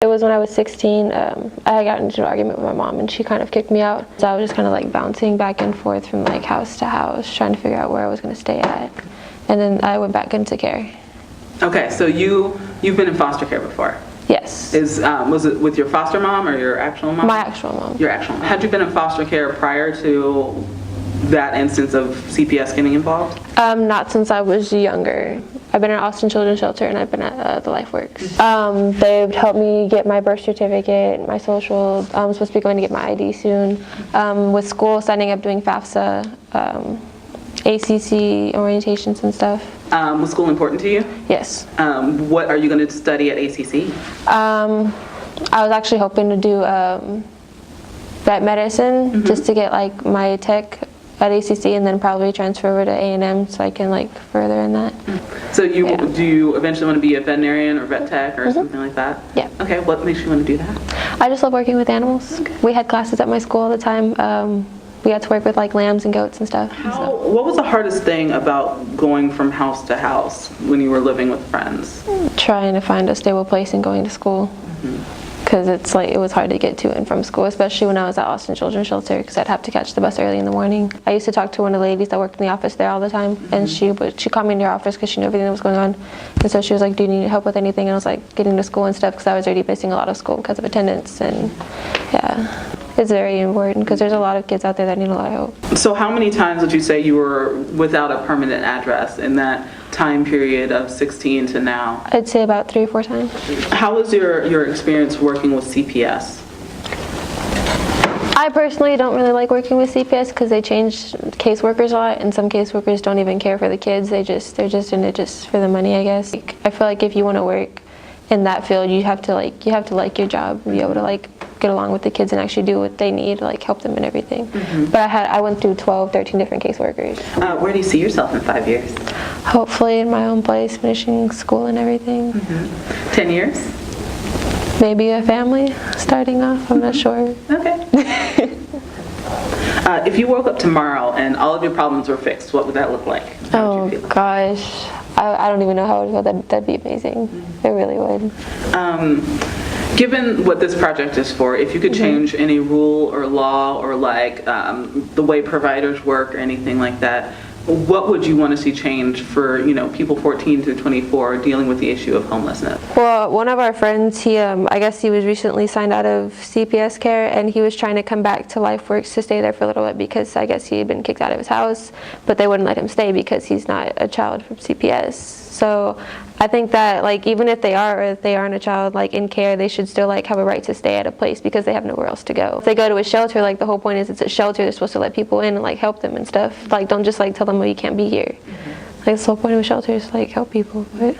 It was when I was 16. I had gotten into an argument with my mom and she kind of kicked me out. So I was just kind of like bouncing back and forth from like house to house, trying to figure out where I was going to stay at. And then I went back into care. Okay, so you've been in foster care before? Yes. Was it with your foster mom or your actual mom? My actual mom. Your actual mom. Had you been in foster care prior to that instance of CPS getting involved? Not since I was younger. I've been at Austin Children's Shelter and I've been at the LifeWorks. They've helped me get my birth certificate, my social. I'm supposed to be going to get my ID soon. With school, signing up doing FAFSA, ACC orientations and stuff. Was school important to you? Yes. What are you going to study at ACC? I was actually hoping to do vet medicine, just to get like my tech at ACC and then probably transfer over to A&M so I can like further in that. So do you eventually want to be a veterinarian or vet tech or something like that? Yeah. Okay, what makes you want to do that? I just love working with animals. We had classes at my school all the time. We got to work with like lambs and goats and stuff. What was the hardest thing about going from house to house when you were living with friends? Trying to find a stable place and going to school. Because it was hard to get to and from school, especially when I was at Austin Children's Shelter, because I'd have to catch the bus early in the morning. I used to talk to one of the ladies that worked in the office there all the time, and she called me into her office because she knew everything that was going on. And so she was like, do you need help with anything? And I was like, getting to school and stuff, because I was already missing a lot of school because of attendance. And yeah, it's very important because there's a lot of kids out there that need a lot of help. So how many times would you say you were without a permanent address in that time period of 16 to now? I'd say about 3 or 4 times. How was your experience working with CPS? I personally don't really like working with CPS because they change caseworkers a lot, and some caseworkers don't even care for the kids. They're just in it just for the money, I guess. I feel like if you want to work in that field, you have to like your job and be able to like get along with the kids and actually do what they need, like help them and everything. But I went through 12, 13 different caseworkers. Where do you see yourself in 5 years? Hopefully in my own place, finishing school and everything. 10 years? Maybe a family starting off, I'm not sure. Okay. If you woke up tomorrow and all of your problems were fixed, what would that look like? How would you feel? Gosh, I don't even know how I would feel. That'd be amazing. It really would. Given what this project is for, if you could change any rule or law or like the way providers work or anything like that, what would you want to see change for people 14 through 24 dealing with the issue of homelessness? Well, one of our friends, I guess he was recently signed out of CPS care, and he was trying to come back to LifeWorks to stay there for a little bit because I guess he had been kicked out of his house, but they wouldn't let him stay because he's not a child from CPS. So I think that like even if they are or if they aren't a child like in care, they should still like have a right to stay at a place because they have nowhere else to go. If they go to a shelter, like the whole point is it's a shelter, they're supposed to let people in and like help them and stuff. Like don't just like tell them, well, you can't be here. Like the whole point of a shelter is like help people. But